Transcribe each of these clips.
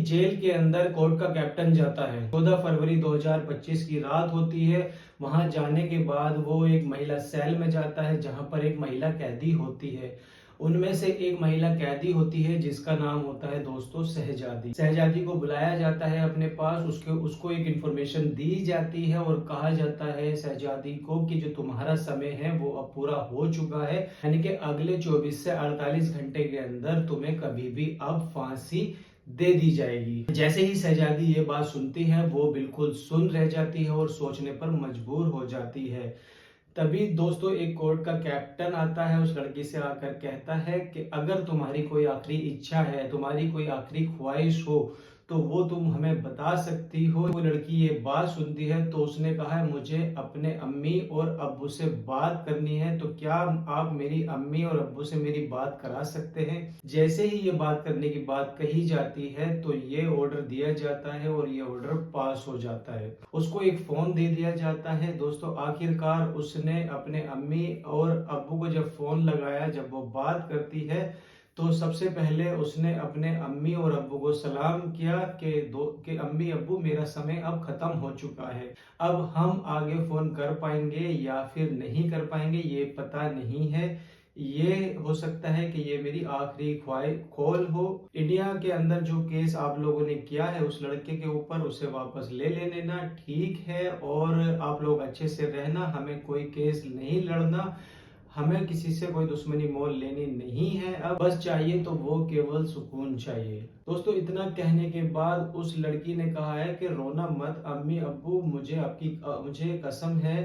Jail के अंदर court का कैप्टन जाता है। 14 फरवरी 2025 की रात होती है। वहां जाने के बाद वो एक महिला सेल में जाता है जहां पर एक महिला कैदी होती है। उनमें से एक महिला कैदी होती है जिसका नाम होता है दोस्तों शहजादी। शहजादी को बुलाया जाता है अपने पास, उसको एक इंफॉर्मेशन दी जाती है और कहा जाता है शहजादी को कि जो तुम्हारा समय है वो अब पूरा हो चुका है, यानी कि अगले 24 से 48 घंटे के अंदर तुम्हें कभी भी अब फांसी दे दी जाएगी। जैसे ही शहजादी ये बात सुनती है वो बिल्कुल सुन रह जाती है और सोचने पर मजबूर हो जाती है। तभी दोस्तों एक कोर्ट का कैप्टन आता है, उस लड़की से आकर कहता है कि अगर तुम्हारी कोई आखिरी इच्छा है, तुम्हारी कोई आखिरी ख्वाहिश हो तो वो तुम हमें बता सकती हो। वो लड़की ये बात सुनती है तो उसने कहा है मुझे अपने अम्मी और अब्बू से बात करनी है, तो क्या आप मेरी अम्मी और अब्बू से मेरी बात करा सकते हैं। जैसे ही ये बात करने की बात कही जाती है तो ये ऑर्डर दिया जाता है और ये ऑर्डर पास हो जाता है। उसको एक फोन दे दिया जाता है। दोस्तों आखिरकार उसने अपने अम्मी और अब्बू को जब फोन लगाया, जब वो बात करती है तो सबसे पहले उसने अपने अम्मी और अब्बू को सलाम किया कि अम्मी अब्बू मेरा समय अब खत्म हो चुका है, अब हम आगे फोन कर पाएंगे या फिर नहीं कर पाएंगे ये पता नहीं है। ये हो सकता है कि ये मेरी आखिरी कॉल हो। इंडिया के अंदर जो केस आप लोगों ने किया है उस लड़के के ऊपर, उसे वापस ले लेना ठीक है और आप लोग अच्छे से रहना, हमें कोई केस नहीं लड़ना, हमें किसी से कोई दुश्मनी मोल लेनी नहीं है, अब बस चाहिए तो वो केवल सुकून चाहिए। दोस्तों इतना कहने के बाद उस लड़की ने कहा है कि रोना मत अम्मी अब्बू, मुझे कसम है,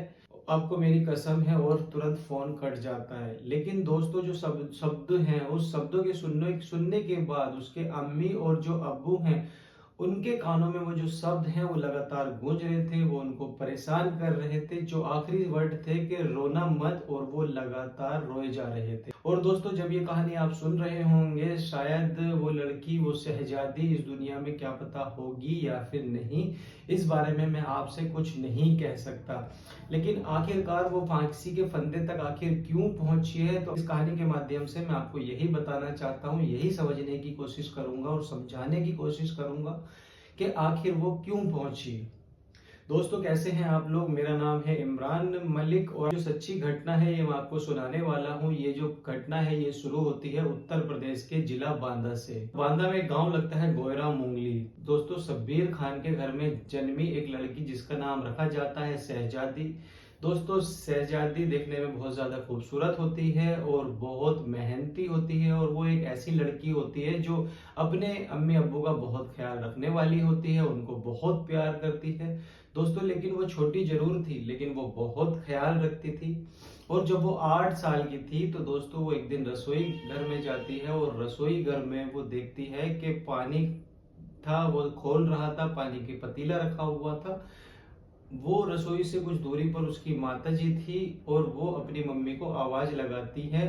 आपको मेरी कसम है, और तुरंत फोन कट जाता है। लेकिन दोस्तों जो शब्द हैं उस शब्दों के सुनने के बाद उसके अम्मी और जो अब्बू हैं उनके कानों में वो जो शब्द हैं वो लगातार गूंज रहे थे, वो उनको परेशान कर रहे थे। जो आखिरी वर्ड थे कि रोना मत, और वो लगातार रोए जा रहे थे। और दोस्तों जब ये कहानी आप सुन रहे होंगे शायद वो लड़की, वो शहजादी इस दुनिया में क्या पता होगी या फिर नहीं, इस बारे में मैं आपसे कुछ नहीं कह सकता। लेकिन आखिरकार वो फांसी के फंदे तक आखिर क्यों पहुंची है, तो इस कहानी के माध्यम से मैं आपको यही बताना चाहता हूँ, यही समझने की कोशिश करूंगा और समझाने की कोशिश करूंगा कि आखिर वो क्यों पहुंची। दोस्तों कैसे हैं आप लोग, मेरा नाम है इमरान मलिक और जो सच्ची घटना है ये मैं आपको सुनाने वाला हूँ। ये जो घटना है ये शुरू होती है उत्तर प्रदेश के जिला बांदा से। बांदा में गांव लगता है गोयरा मुंगली। दोस्तों शब्बीर खान के घर में जन्मी एक लड़की जिसका नाम रखा जाता है शहजादी। दोस्तों शहजादी देखने में बहुत ज्यादा खूबसूरत होती है और बहुत मेहनती होती है, और वो एक ऐसी लड़की होती है जो अपने अम्मी अब्बू का बहुत ख्याल रखने वाली होती है, उनको बहुत प्यार करती है। दोस्तों लेकिन वो छोटी जरूर थी लेकिन वो बहुत ख्याल रखती थी। और जब वो 8 साल की थी तो दोस्तों वो एक दिन रसोई घर में जाती है और रसोई घर में वो देखती है कि पानी था, वो खोल रहा था, पानी की पतीला रखा हुआ था। वो रसोई से कुछ दूरी पर उसकी माताजी थी और वो अपनी मम्मी को आवाज लगाती है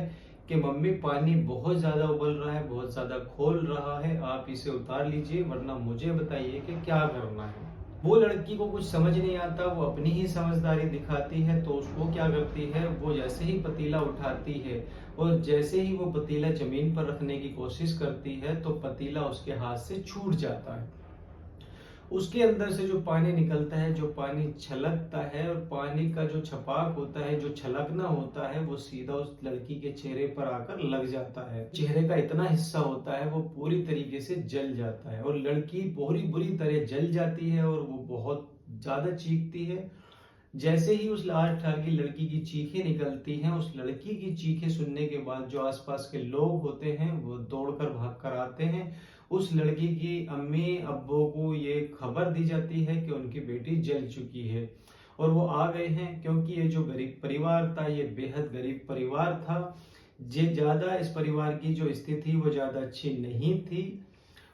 कि मम्मी पानी बहुत ज्यादा उबल रहा है, बहुत ज्यादा खोल रहा है, आप इसे उतार लीजिए वरना मुझे बताइए कि क्या करना है। वो लड़की को कुछ समझ नहीं आता, वो अपनी ही समझदारी दिखाती है, तो उसको क्या करती है, वो जैसे ही पतीला उठाती है और जैसे ही वो पतीला जमीन पर रखने की कोशिश करती है तो पतीला उसके हाथ से छूट जाता है। उसके अंदर से जो पानी निकलता है, जो पानी छलकता है, और पानी का जो छपाक होता है, जो छलकना होता है, वो सीधा उस लड़की के चेहरे पर आकर लग जाता है। चेहरे का इतना हिस्सा होता है वो पूरी तरीके से जल जाता है और लड़की पूरी बुरी तरह जल जाती है और वो बहुत ज्यादा चीखती है। जैसे ही उस लाल ठार की लड़की की चीखें निकलती हैं, उस लड़की की चीखें सुनने के बाद जो आसपास के लोग होते हैं वो दौड़कर भाग कर आते हैं। उस लड़की की अम्मी अब्बू को ये खबर दी जाती है कि उनकी बेटी जल चुकी है और वो आ गए हैं, क्योंकि ये जो गरीब परिवार था ये बेहद गरीब परिवार था। जे ज्यादा इस परिवार की जो स्थिति वो ज्यादा अच्छी नहीं थी।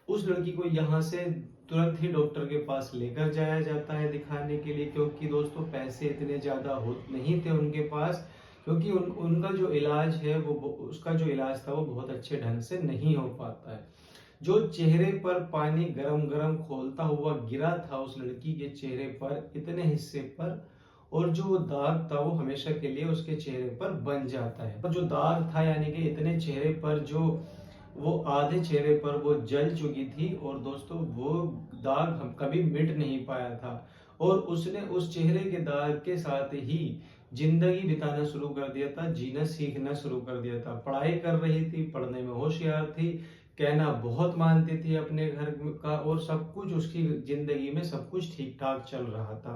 उस लड़की को यहाँ से तुरंत ही डॉक्टर के पास लेकर जाया जाता है दिखाने के लिए, क्योंकि दोस्तों पैसे इतने ज्यादा नहीं थे उनके पास, क्योंकि उनका जो इलाज है वो उसका जो इलाज था वो बहुत अच्छे ढंग से नहीं हो पाता है। जो चेहरे पर पानी गरम गरम खोलता हुआ गिरा था उस लड़की के चेहरे पर इतने हिस्से पर, और जो वो दाग था वो हमेशा के लिए उसके चेहरे पर बन जाता है। और जो दाग था यानी कि इतने चेहरे पर जो वो आधे चेहरे पर वो जल चुकी थी और दोस्तों वो दाग हम कभी मिट नहीं पाया था। और उसने उस चेहरे के दाग के साथ ही जिंदगी बिताना शुरू कर दिया था, जीना सीखना शुरू कर दिया था। पढ़ाई कर रही थी, पढ़ने में होशियार थी, कहना बहुत मानती थी अपने घर का, और सब कुछ उसकी जिंदगी में सब कुछ ठीक ठाक चल रहा था।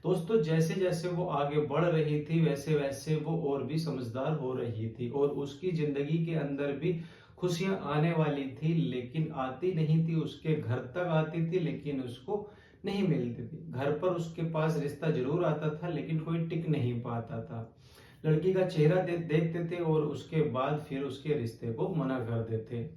दोस्तों जैसे जैसे वो आगे बढ़ रही थी वैसे वैसे वो और भी समझदार हो रही थी, और उसकी जिंदगी के अंदर भी खुशियां आने वाली थी, लेकिन आती नहीं थी। उसके घर तक आती थी लेकिन उसको नहीं मिलती थी। घर पर उसके पास रिश्ता जरूर आता था लेकिन कोई टिक नहीं पाता था। लड़की का चेहरा देखते थे और उसके बाद फिर उसके रिश्ते को मना कर देते।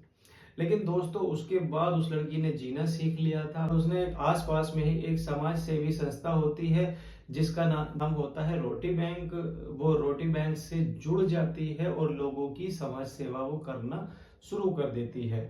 लेकिन दोस्तों उसके बाद उस लड़की ने जीना सीख लिया था। उसने आसपास में ही एक समाज सेवी संस्था होती है जिसका नाम होता है रोटी बैंक। वो रोटी बैंक से जुड़ जाती है और लोगों की समाज सेवा वो करना शुरू कर देती है।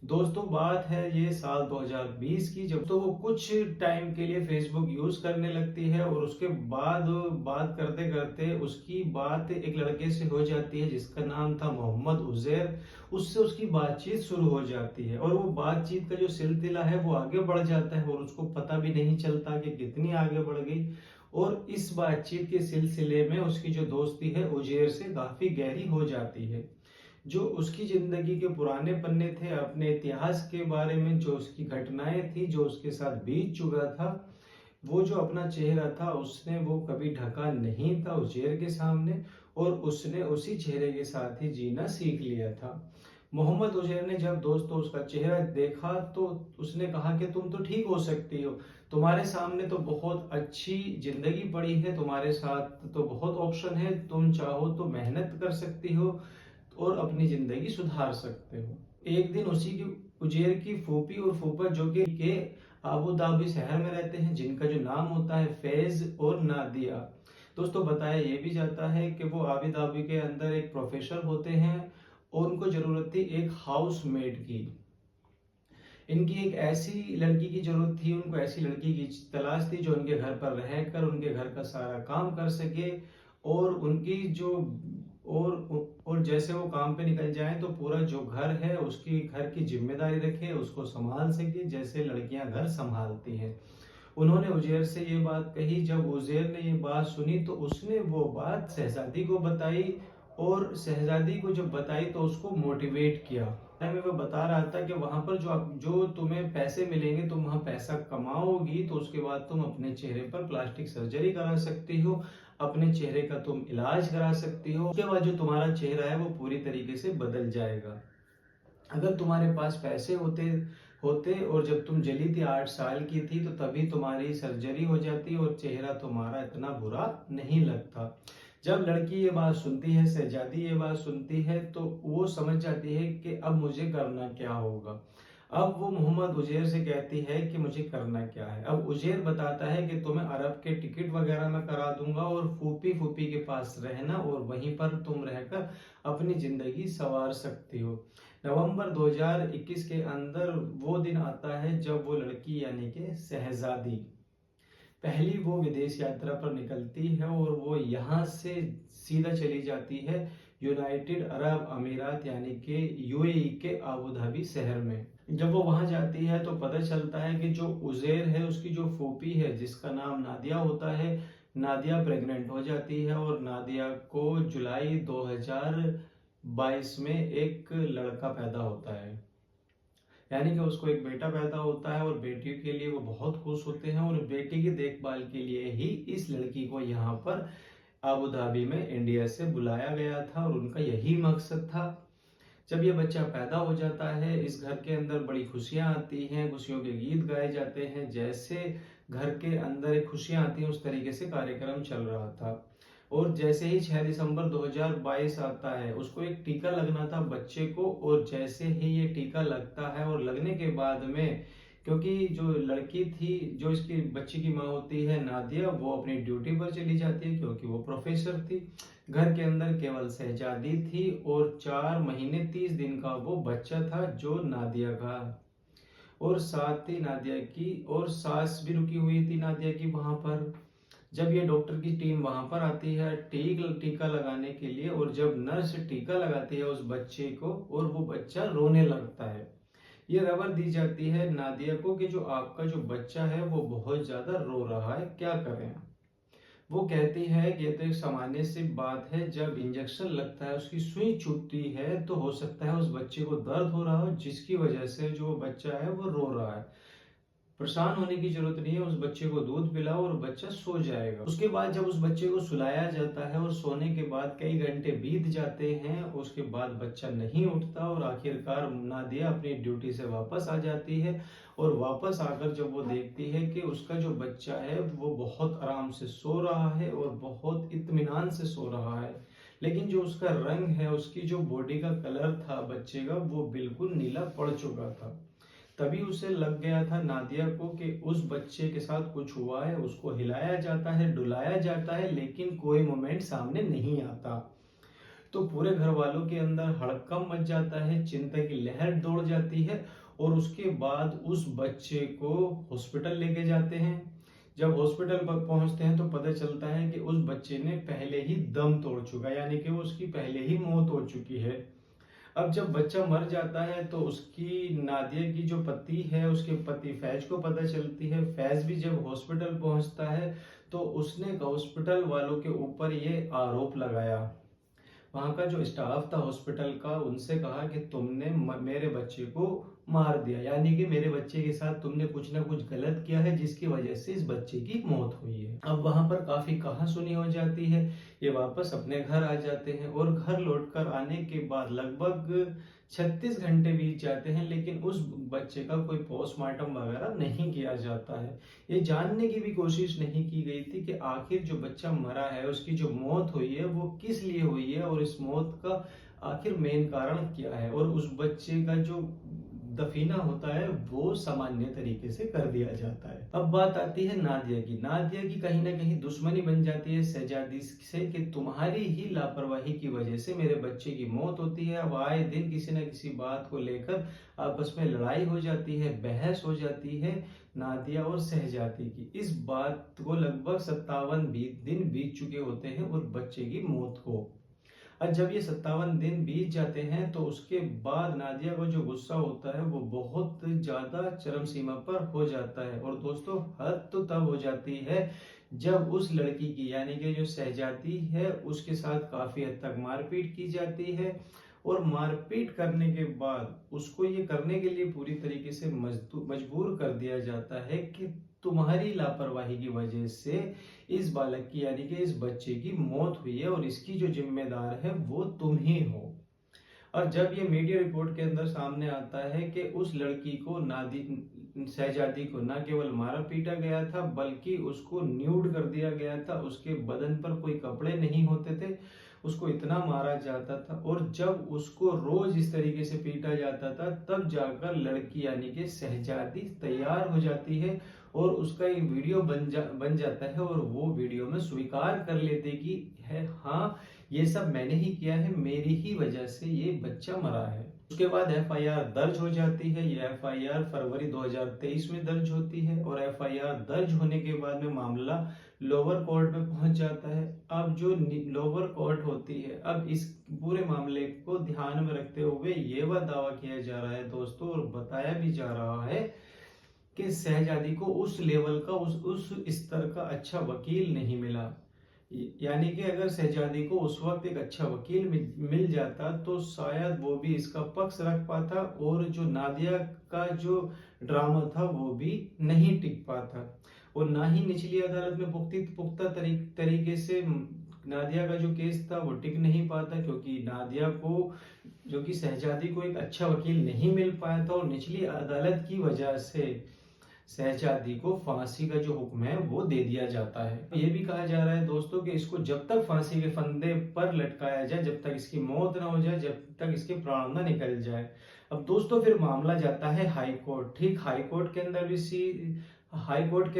दोस्तों बात है ये साल 2020 की, जब तो वो कुछ टाइम के लिए फेसबुक यूज करने लगती है और उसके बाद बात करते करते उसकी बात एक लड़के से हो जाती है जिसका नाम था मोहम्मद उजैर। उससे उसकी बातचीत शुरू हो जाती है और वो बातचीत का जो सिलसिला है वो आगे बढ़ जाता है और उसको पता भी नहीं चलता कि कितनी आगे बढ़ गई। और इस बातचीत के सिलसिले में उसकी जो दोस्ती है उजैर से काफी गहरी हो जाती है। जो उसकी जिंदगी के पुराने पन्ने थे, अपने इतिहास के बारे में जो उसकी घटनाएं थी, जो उसके साथ बीत चुका था, वो जो अपना चेहरा था उसने वो कभी ढका नहीं था उजैर के सामने, और उसने उसी चेहरे के साथ ही जीना सीख लिया था। मोहम्मद उजैर ने जब दोस्तों उसका चेहरा देखा तो उसने कहा कि तुम तो ठीक हो सकती हो, तुम्हारे सामने तो बहुत अच्छी जिंदगी पड़ी है, तुम्हारे साथ तो बहुत ऑप्शन है, तुम चाहो तो मेहनत कर सकती हो और अपनी जिंदगी सुधार सकते हो। एक दिन उसी की उजैर की फूफी और फूफा जो कि आबू धाबी शहर में रहते हैं, जिनका जो नाम होता है फैज और नादिया। दोस्तों बताया ये भी जाता है कि वो आबू धाबी के अंदर एक प्रोफेसर होते हैं और उनको जरूरत थी एक हाउस मेड की। इनकी एक ऐसी लड़की की जरूरत थी, उनको ऐसी लड़की की तलाश थी जो उनके घर पर रहकर उनके घर का सारा काम कर सके, और उनकी जो और जैसे वो काम पे निकल जाए तो पूरा जो घर है उसकी घर की जिम्मेदारी रखे, उसको संभाल सके जैसे लड़कियां घर संभालती हैं। उन्होंने उजैर से ये बात कही। जब उजैर ने ये बात सुनी तो उसने वो बात शहजादी को बताई, और शहजादी को जब बताई तो उसको मोटिवेट किया। मैं वो बता रहा था कि वहां पर जो तुम्हें पैसे मिलेंगे, तुम वहां पैसा कमाओगी तो उसके बाद तुम अपने चेहरे पर प्लास्टिक सर्जरी करा सकती हो, अपने चेहरे का तुम इलाज करा सकती हो, उसके बाद जो तुम्हारा चेहरा है वो पूरी तरीके से बदल जाएगा। अगर तुम्हारे पास पैसे होते होते और जब तुम जली थी 8 साल की थी तो तभी तुम्हारी सर्जरी हो जाती और चेहरा तुम्हारा इतना बुरा नहीं लगता। जब लड़की ये बात सुनती है, शहजादी ये बात सुनती है, तो वो समझ जाती है कि अब मुझे करना क्या होगा। अब वो मोहम्मद उजैर से कहती है कि मुझे करना क्या है। अब उजैर बताता है कि तुम्हें अरब के टिकट वगैरह मैं करा दूंगा और फूफी फूफी के पास रहना और वहीं पर तुम रहकर अपनी जिंदगी संवार सकती हो। नवंबर 2021 के अंदर वो दिन आता है जब वो लड़की यानी कि शहजादी पहली वो विदेश यात्रा पर निकलती है और वो यहाँ से सीधा चली जाती है यूनाइटेड अरब अमीरात यानी कि यूएई के आबू धाबी शहर में। जब वो वहां जाती है तो पता चलता है कि जो उजैर है उसकी जो फूफी है जिसका नाम नादिया होता है, नादिया प्रेग्नेंट हो जाती है और नादिया को जुलाई 2022 में एक लड़का पैदा होता है, यानी कि उसको एक बेटा पैदा होता है और बेटी के लिए वो बहुत खुश होते हैं और बेटी की देखभाल के लिए ही इस लड़की को यहाँ पर आबू धाबी में इंडिया से बुलाया गया था और उनका यही मकसद था। जब ये बच्चा पैदा हो जाता है इस घर के अंदर बड़ी खुशियां आती हैं, खुशियों के गीत गाए जाते हैं, जैसे घर के अंदर एक खुशियां आती हैं उस तरीके से कार्यक्रम चल रहा था। और जैसे ही 6 दिसंबर 2022 आता है उसको एक टीका लगना था बच्चे को, और जैसे ही ये टीका लगता है और लगने के बाद में, क्योंकि जो लड़की थी जो इसकी बच्ची की माँ होती है नादिया, वो अपनी ड्यूटी पर चली जाती है क्योंकि वो प्रोफेसर थी। घर के अंदर केवल शहजादी थी और 4 महीने 30 दिन का वो बच्चा था जो नादिया का, और साथ ही नादिया की और सास भी रुकी हुई थी नादिया की वहां पर। जब ये डॉक्टर की टीम वहां पर आती है टीका लगाने के लिए, और जब नर्स टीका लगाती है उस बच्चे को और वो बच्चा रोने लगता है, ये खबर दी जाती है नादिया को कि जो आपका जो बच्चा है वो बहुत ज्यादा रो रहा है, क्या करें। वो कहती है कि ये तो एक सामान्य सी बात है, जब इंजेक्शन लगता है उसकी सुई चुभती है तो हो सकता है उस बच्चे को दर्द हो रहा हो, जिसकी वजह से जो बच्चा है वो रो रहा है। परेशान होने की जरूरत नहीं है, उस बच्चे को दूध पिलाओ और बच्चा सो जाएगा। उसके बाद जब उस बच्चे को सुलाया जाता है और सोने के बाद कई घंटे बीत जाते हैं, उसके बाद बच्चा नहीं उठता और आखिरकार नादिया अपनी ड्यूटी से वापस आ जाती है। और वापस आकर जब वो देखती है कि उसका जो बच्चा है वो बहुत आराम से सो रहा है और बहुत इत्मीनान से सो रहा है, लेकिन जो उसका रंग है, उसकी जो बॉडी का कलर था बच्चे का, वो बिल्कुल नीला पड़ चुका था। तभी उसे लग गया था नादिया को कि उस बच्चे के साथ कुछ हुआ है। उसको हिलाया जाता है, डुलाया जाता है, लेकिन कोई मोमेंट सामने नहीं आता। तो पूरे घर वालों के अंदर हड़कंप मच जाता है, चिंता की लहर दौड़ जाती है। और उसके बाद उस बच्चे को हॉस्पिटल लेके जाते हैं। जब हॉस्पिटल पर पहुंचते हैं तो पता चलता है कि उस बच्चे ने पहले ही दम तोड़ चुका, यानी कि उसकी पहले ही मौत हो चुकी है। अब जब बच्चा मर जाता है तो उसकी नादिया की जो पति है, उसके पति फैज को पता चलती है। फैज भी जब हॉस्पिटल पहुंचता है तो उसने हॉस्पिटल वालों के ऊपर ये आरोप लगाया, वहां का जो स्टाफ था हॉस्पिटल का, उनसे कहा कि तुमने मेरे बच्चे को मार दिया, यानी कि मेरे बच्चे के साथ तुमने कुछ ना कुछ गलत किया है जिसकी वजह से इस बच्चे की मौत हुई है। अब वहां पर काफी कहासुनी हो जाती है। ये वापस अपने घर आ जाते हैं और घर लौटकर आने के बाद लगभग 36 घंटे बीत जाते हैं, लेकिन उस बच्चे का कोई पोस्टमार्टम वगैरह नहीं किया जाता है। ये जानने की भी कोशिश नहीं की गई थी कि आखिर जो बच्चा मरा है, उसकी जो मौत हुई है वो किस लिए हुई है और इस मौत का आखिर मेन कारण क्या है, और उस बच्चे का जो दफीना होता है वो सामान्य तरीके से कर दिया जाता है। अब बात आती है नादिया की। नादिया की कहीं ना कहीं दुश्मनी बन जाती है शहजादी से कि तुम्हारी ही लापरवाही की वजह से मेरे बच्चे की मौत होती है। अब आए दिन किसी न किसी बात को लेकर आपस में लड़ाई हो जाती है, बहस हो जाती है नादिया और शहजादी की। इस बात को लगभग 57 दिन बीत चुके होते हैं और बच्चे की मौत को। और जब ये 57 दिन बीत जाते हैं तो उसके बाद नादिया को जो गुस्सा होता है वो बहुत ज्यादा चरम सीमा पर हो जाता है। और दोस्तों, हद तो तब हो जाती है जब उस लड़की की, यानी कि जो शहजादी है, उसके साथ काफी हद तक मारपीट की जाती है। और मारपीट करने के बाद उसको ये करने के लिए पूरी तरीके से मजबूर कर दिया जाता है कि तुम्हारी लापरवाही की वजह से इस बालक की, यानी कि इस बच्चे की मौत हुई है और इसकी जो जिम्मेदार है वो तुम ही हो। और जब ये मीडिया रिपोर्ट के अंदर सामने आता है कि उस लड़की को शहजादी को न केवल मारा पीटा गया था बल्कि उसको न्यूड कर दिया गया था, उसके बदन पर कोई कपड़े नहीं होते थे, उसको इतना मारा जाता था। और जब उसको रोज इस तरीके से पीटा जाता था तब जाकर लड़की, यानी कि शहजादी, तैयार हो जाती है और उसका एक वीडियो बन जाता है। और वो वीडियो में स्वीकार कर लेते कि है, हाँ, ये सब मैंने ही किया है, मेरी ही वजह से ये बच्चा मरा है। उसके बाद एफआईआर दर्ज हो जाती है। ये एफआईआर फरवरी 2023 में दर्ज होती है और एफआईआर दर्ज होने के बाद में मामला लोअर कोर्ट में पहुंच जाता है। अब जो लोअर कोर्ट होती है, अब इस पूरे मामले को ध्यान में रखते हुए ये वह दावा किया जा रहा है दोस्तों, और बताया भी जा रहा है कि शहजादी को उस लेवल का, उस स्तर का अच्छा वकील नहीं मिला। यानी कि अगर शहजादी को उस वक्त एक अच्छा वकील मिल जाता तो शायद वो भी इसका पक्ष रख पाता और जो नादिया का जो ड्रामा था वो भी नहीं टिक पाता, और ना ही निचली अदालत में पुख्ता तरीके से नादिया का जो केस था वो टिक नहीं पाता, क्योंकि नादिया को, जो कि शहजादी को, एक अच्छा वकील नहीं मिल पाया था और निचली अदालत की वजह से शहजादी को फांसी का जो हुक्म है वो दे दिया जाता है। ये भी कहा जा रहा है दोस्तों कि इसको जब तक फांसी के फंदे पर लटकाया जाए, जब तक इसकी मौत ना हो जाए, जब तक इसके प्राण ना निकल जाए। अब दोस्तों फिर मामला जाता है हाई कोर्ट। ठीक हाई कोर्ट के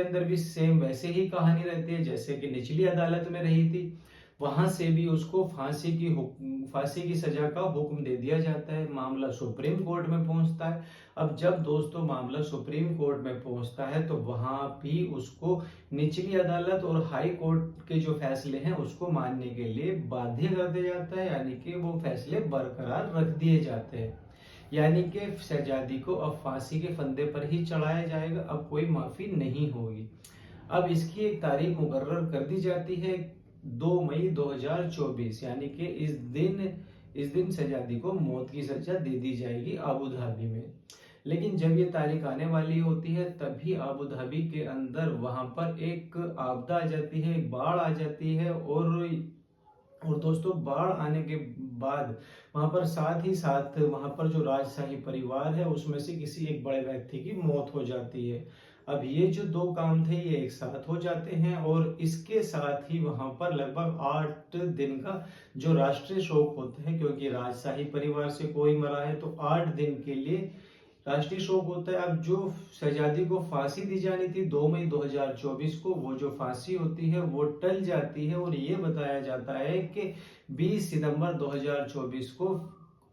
अंदर भी सेम वैसे ही कहानी रहती है जैसे कि निचली अदालत में रही थी। वहां से भी उसको फांसी की सजा का हुक्म दे दिया जाता है। मामला सुप्रीम कोर्ट में पहुंचता है। अब जब दोस्तों मामला सुप्रीम कोर्ट में पहुंचता है तो वहां भी उसको निचली अदालत और हाई कोर्ट के जो फैसले हैं उसको मानने के लिए बाध्य कर दिया जाता है, यानी कि वो फैसले बरकरार रख दिए जाते हैं। यानी कि शहजादी को अब फांसी के फंदे पर ही चढ़ाया जाएगा, अब कोई माफी नहीं होगी। अब इसकी एक तारीख मुकर्रर कर दी जाती है 2 मई 2024, यानी कि इस दिन शहजादी को मौत की सजा दे दी जाएगी अबू धाबी में। लेकिन जब ये तारीख आने वाली होती है तभी अबू धाबी के अंदर वहां पर एक आपदा आ जाती है, एक बाढ़ आ जाती है, और दोस्तों बाढ़ आने के बाद वहां पर साथ ही साथ वहां पर जो राजशाही परिवार है उसमें से किसी एक बड़े व्यक्ति की मौत हो जाती है। अब ये जो दो काम थे ये एक साथ हो जाते हैं, और इसके साथ ही वहां पर लगभग 8 दिन का जो राष्ट्रीय शोक होता है, क्योंकि राजशाही परिवार से कोई मरा है तो 8 दिन के लिए राष्ट्रीय शोक होता है। अब जो शहजादी को फांसी दी जानी थी 2 मई 2024 को, वो जो फांसी होती है वो टल जाती है, और ये बताया जाता है कि 20 सितंबर 2024 को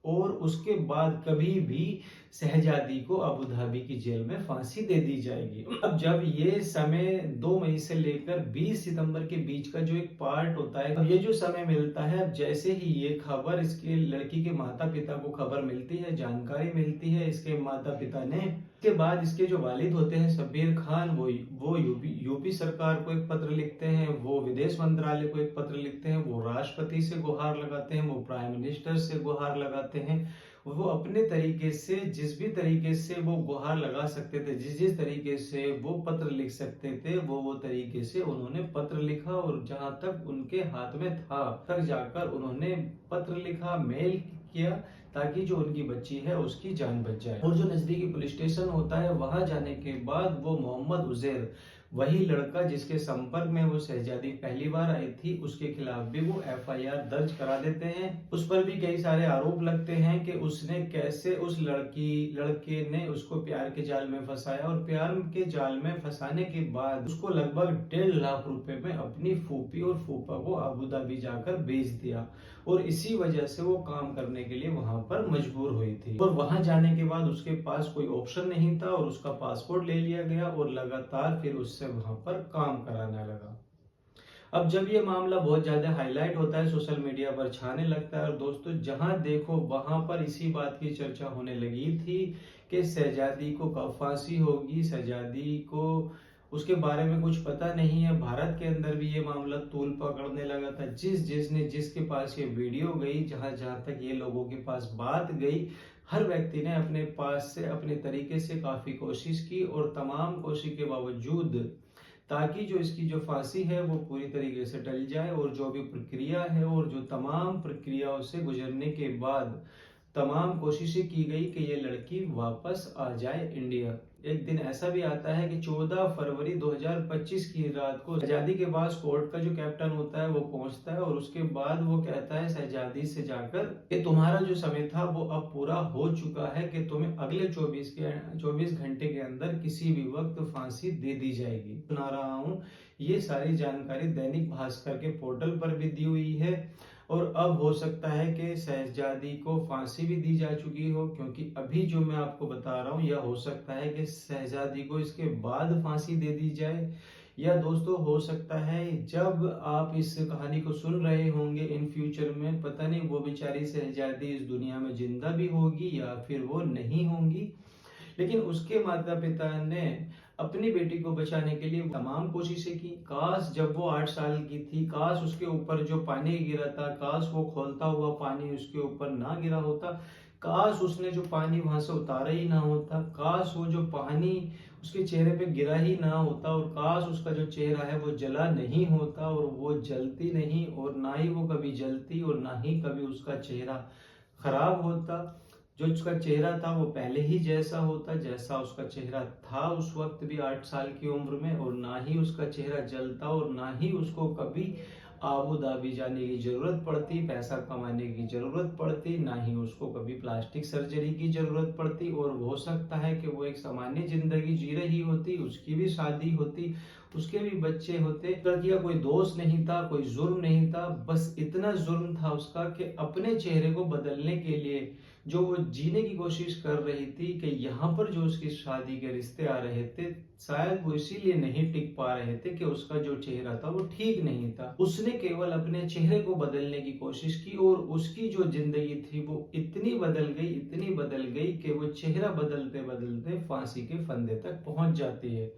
और उसके बाद कभी भी शहजादी को अबू धाबी की जेल में फांसी दे दी जाएगी। अब जब ये समय 2 मई से लेकर 20 सितंबर के बीच का जो एक पार्ट होता है, अब ये जो समय मिलता है, अब जैसे ही ये खबर इसके लड़की के माता पिता को खबर मिलती है, जानकारी मिलती है इसके माता पिता ने, इसके बाद इसके जो वालिद होते हैं शब्बीर खान, वो यूपी सरकार को एक पत्र लिखते हैं, वो विदेश मंत्रालय को एक पत्र लिखते हैं, वो राष्ट्रपति से गुहार लगाते हैं, वो प्राइम मिनिस्टर से गुहार लगाते हैं। वो अपने तरीके से जिस भी तरीके से वो गुहार लगा सकते थे, जिस तरीके से वो पत्र लिख सकते थे, वो तरीके से उन्होंने पत्र लिखा, और जहां तक उनके हाथ में था तक जाकर उन्होंने पत्र लिखा, मेल किया, ताकि जो उनकी बच्ची है उसकी जान बच जाए। और जो नजदीकी पुलिस स्टेशन होता है वहां जाने के बाद वो मोहम्मद उजैर, वही लड़का जिसके संपर्क में वो शहजादी पहली बार आई थी, उसके खिलाफ भी वो FIR दर्ज करा देते हैं। उस पर भी कई सारे आरोप लगते हैं कि उसने कैसे उस लड़के ने उसको प्यार के जाल में फंसाया, और प्यार के जाल में फंसाने के बाद उसको लगभग 1.5 लाख रुपए में अपनी फूफी और फूफा को अबू धाबी जाकर बेच दिया, और इसी वजह से वो काम करने के लिए वहां पर मजबूर हुई थी। और वहां जाने के बाद उसके पास कोई ऑप्शन नहीं था, और उसका पासपोर्ट ले लिया गया, और लगातार फिर उससे वहां पर काम कराने लगा। अब जब ये मामला बहुत ज्यादा हाईलाइट होता है, सोशल मीडिया पर छाने लगता है, और दोस्तों जहां देखो वहां पर इसी बात की चर्चा होने लगी थी कि शहजादी को कब फांसी होगी, शहजादी को उसके बारे में कुछ पता नहीं है। भारत के अंदर भी ये मामला तूल पकड़ने लगा था। जिसके पास ये वीडियो गई, जहां जहां तक ये लोगों के पास बात गई, हर व्यक्ति ने अपने पास से अपने तरीके से काफी कोशिश की, और तमाम कोशिश के बावजूद ताकि जो इसकी जो फांसी है वो पूरी तरीके से टल जाए, और जो भी प्रक्रिया है और जो तमाम प्रक्रियाओं से गुजरने के बाद तमाम कोशिशें की गई कि ये लड़की वापस आ जाए इंडिया। एक दिन ऐसा भी आता है कि 14 फरवरी 2025 की रात को शहजादी के पास कोर्ट का जो कैप्टन होता है वो पहुंचता है, और उसके बाद वो कहता है शहजादी से जाकर कि तुम्हारा जो समय था वो अब पूरा हो चुका है, कि तुम्हें अगले 24 घंटे के अंदर किसी भी वक्त फांसी दे दी जाएगी। सुना रहा हूँ, ये सारी जानकारी दैनिक भास्कर के पोर्टल पर भी दी हुई है, और अब हो सकता है कि शहजादी को फांसी भी दी जा चुकी हो, क्योंकि अभी जो मैं आपको बता रहा हूँ यह हो सकता है कि शहजादी को इसके बाद फांसी दे दी जाए, या दोस्तों हो सकता है जब आप इस कहानी को सुन रहे होंगे इन फ्यूचर में, पता नहीं वो बेचारी शहजादी इस दुनिया में जिंदा भी होगी या फिर वो नहीं होंगी। लेकिन उसके माता पिता ने अपनी बेटी को बचाने के लिए तमाम कोशिशें की। काश जब वो 8 साल की थी, काश उसके ऊपर जो पानी गिरा था, काश वो खोलता हुआ पानी उसके ऊपर ना गिरा होता, काश उसने जो पानी वहां से उतारा ही ना होता, काश वो जो पानी उसके चेहरे पे गिरा ही ना होता, और काश उसका जो चेहरा है वो जला नहीं होता, और वो जलती नहीं, और ना ही वो कभी जलती, और ना ही कभी उसका चेहरा खराब होता। जो उसका चेहरा था वो पहले ही जैसा होता जैसा उसका चेहरा था उस वक्त भी 8 साल की उम्र में, और ना ही उसका चेहरा जलता, और ना ही उसको कभी आबू धाबी जाने की जरूरत पड़ती, पैसा कमाने की जरूरत पड़ती, ना ही उसको कभी प्लास्टिक सर्जरी की जरूरत पड़ती, और हो सकता है कि वो एक सामान्य जिंदगी जी रही होती, उसकी भी शादी होती, उसके भी बच्चे होते। लड़की का कोई दोष नहीं था, कोई जुर्म नहीं था, बस इतना जुर्म था उसका कि अपने चेहरे को बदलने के लिए जो वो जीने की कोशिश कर रही थी, कि यहाँ पर जो उसकी शादी के रिश्ते आ रहे थे, शायद वो इसीलिए नहीं टिक पा रहे थे कि उसका जो चेहरा था वो ठीक नहीं था। उसने केवल अपने चेहरे को बदलने की कोशिश की, और उसकी जो जिंदगी थी वो इतनी बदल गई, इतनी बदल गई कि वो चेहरा बदलते बदलते फांसी के फंदे तक पहुंच जाती है।